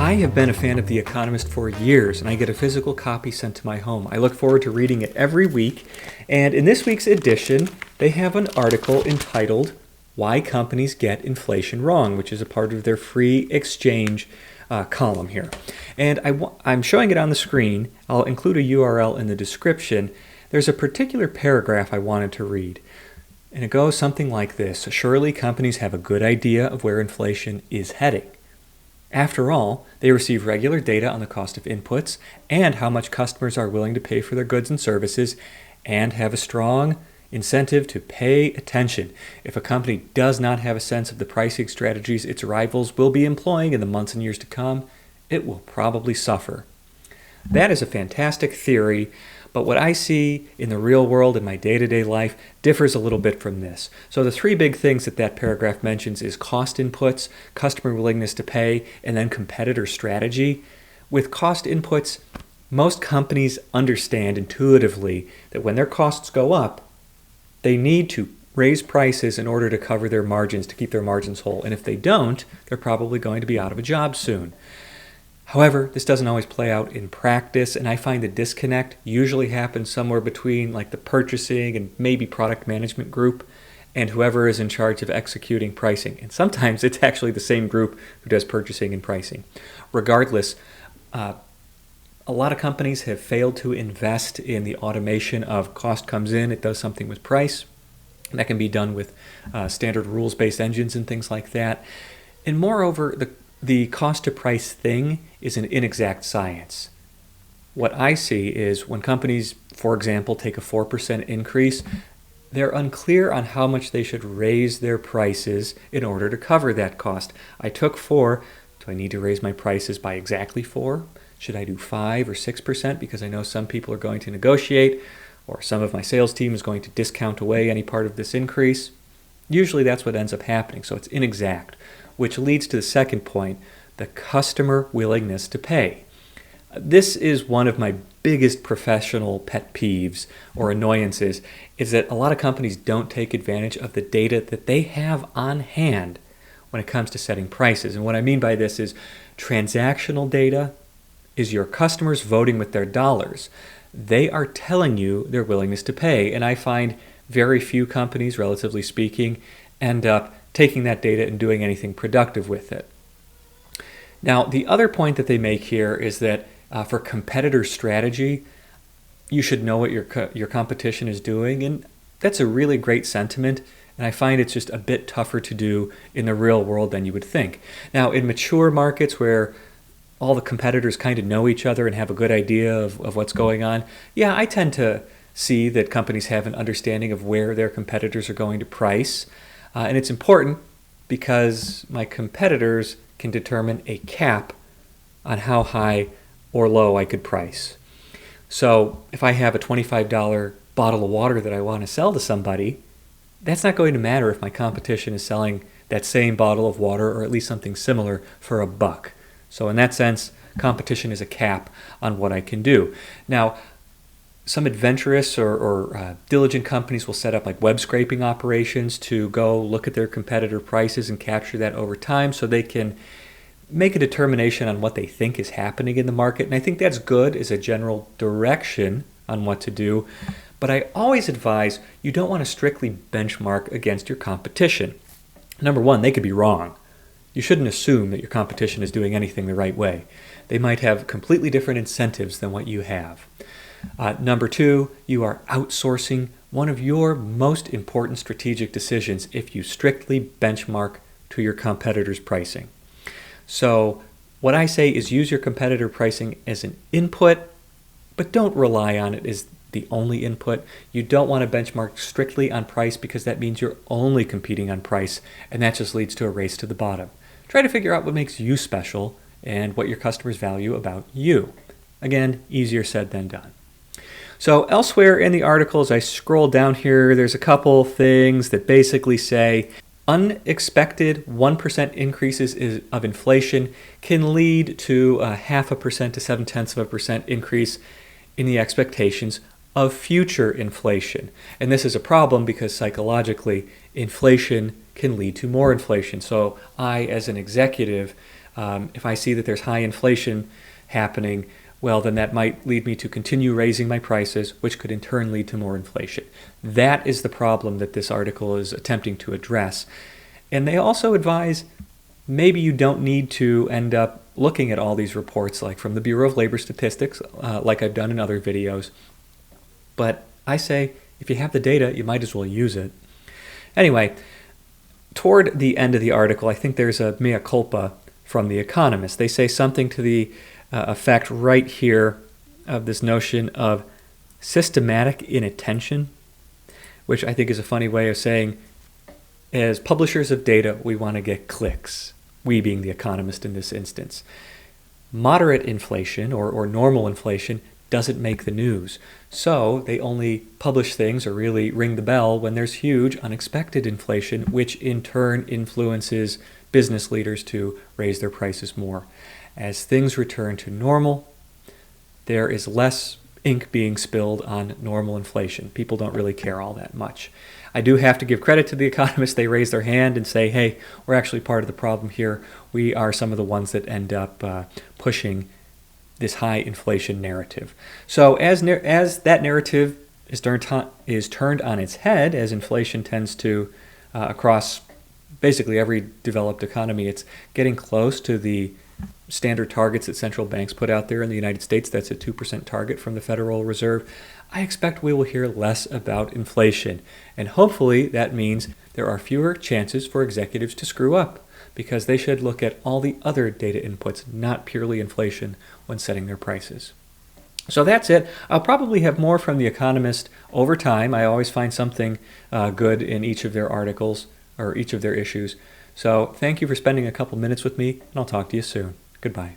I have been a fan of The Economist for years, and I get a physical copy sent to my home. I look forward to reading it every week, and in this week's edition, they have an article entitled Why Companies Get Inflation Wrong, which is a part of their free exchange column here. And I'm showing it on the screen. I'll include a URL in the description. There's a particular paragraph I wanted to read, and it goes something like this. Surely companies have a good idea of where inflation is heading. After all, they receive regular data on the cost of inputs and how much customers are willing to pay for their goods and services, and have a strong incentive to pay attention. If a company does not have a sense of the pricing strategies its rivals will be employing in the months and years to come, it will probably suffer. That is a fantastic theory, but what I see in the real world in my day-to-day life differs a little bit from this. So the three big things that paragraph mentions is cost inputs, customer willingness to pay, and then competitor strategy. With cost inputs, most companies understand intuitively that when their costs go up, they need to raise prices in order to cover their margins, to keep their margins whole. And if they don't, they're probably going to be out of a job soon. However, this doesn't always play out in practice, and I find the disconnect usually happens somewhere between like the purchasing and maybe product management group and whoever is in charge of executing pricing. And sometimes it's actually the same group who does purchasing and pricing. Regardless, a lot of companies have failed to invest in the automation of cost comes in, it does something with price. And that can be done with standard rules-based engines and things like that. And moreover, the cost to price thing is an inexact science. What I see is when companies, for example, take a 4% increase, they're unclear on how much they should raise their prices in order to cover that cost. I took 4. Do I need to raise my prices by exactly 4? Should I do 5 or 6% because I know some people are going to negotiate, or some of my sales team is going to discount away any part of this increase? Usually that's what ends up happening, so it's inexact, which leads to the second point, the customer willingness to pay. This is one of my biggest professional pet peeves or annoyances, is that a lot of companies don't take advantage of the data that they have on hand when it comes to setting prices. And what I mean by this is transactional data is your customers voting with their dollars. They are telling you their willingness to pay, and I find very few companies, relatively speaking, end up taking that data and doing anything productive with it. Now, the other point that they make here is that for competitor strategy, you should know what your competition is doing, and that's a really great sentiment, and I find it's just a bit tougher to do in the real world than you would think. Now, in mature markets where all the competitors kind of know each other and have a good idea of what's going on, yeah, I tend to see that companies have an understanding of where their competitors are going to price. And it's important because my competitors can determine a cap on how high or low I could price. So if I have a $25 bottle of water that I want to sell to somebody, that's not going to matter if my competition is selling that same bottle of water or at least something similar for $1. So in that sense, competition is a cap on what I can do. Now, some adventurous or diligent companies will set up like web scraping operations to go look at their competitor prices and capture that over time so they can make a determination on what they think is happening in the market. And I think that's good as a general direction on what to do. But I always advise you don't want to strictly benchmark against your competition. Number one, they could be wrong. You shouldn't assume that your competition is doing anything the right way. They might have completely different incentives than what you have. Number two, you are outsourcing one of your most important strategic decisions if you strictly benchmark to your competitor's pricing. So what I say is use your competitor pricing as an input, but don't rely on it as the only input. You don't want to benchmark strictly on price because that means you're only competing on price, and that just leads to a race to the bottom. Try to figure out what makes you special and what your customers value about you. Again, easier said than done. So elsewhere in the article, as I scroll down here, there's a couple things that basically say unexpected 1% increases of inflation can lead to a 0.5% to 0.7% increase in the expectations of future inflation. And this is a problem because psychologically, inflation can lead to more inflation. So I, as an executive, If I see that there's high inflation happening, well, then that might lead me to continue raising my prices, which could in turn lead to more inflation. That is the problem that this article is attempting to address. And they also advise maybe you don't need to end up looking at all these reports like from the Bureau of Labor Statistics, like I've done in other videos. But I say, if you have the data, you might as well use it. Anyway, toward the end of the article, I think there's a mea culpa from the Economist. They say something to the effect right here of this notion of systematic inattention, which I think is a funny way of saying, as publishers of data, we want to get clicks, we being the Economist in this instance. Moderate inflation or normal inflation doesn't make the news. So they only publish things or really ring the bell when there's huge unexpected inflation, which in turn influences business leaders to raise their prices more. As things return to normal, there is less ink being spilled on normal inflation. People don't really care all that much. I do have to give credit to the Economist. They raise their hand and say, hey, we're actually part of the problem here. We are some of the ones that end up pushing this high inflation narrative. So as that narrative is turned on its head, as inflation tends to across basically every developed economy, it's getting close to the standard targets that central banks put out there in the United States. That's a 2% target from the Federal Reserve. I expect we will hear less about inflation. And hopefully that means there are fewer chances for executives to screw up, because they should look at all the other data inputs, not purely inflation, when setting their prices. So that's it. I'll probably have more from The Economist over time. I always find something good in each of their articles or each of their issues. So thank you for spending a couple minutes with me, and I'll talk to you soon. Goodbye.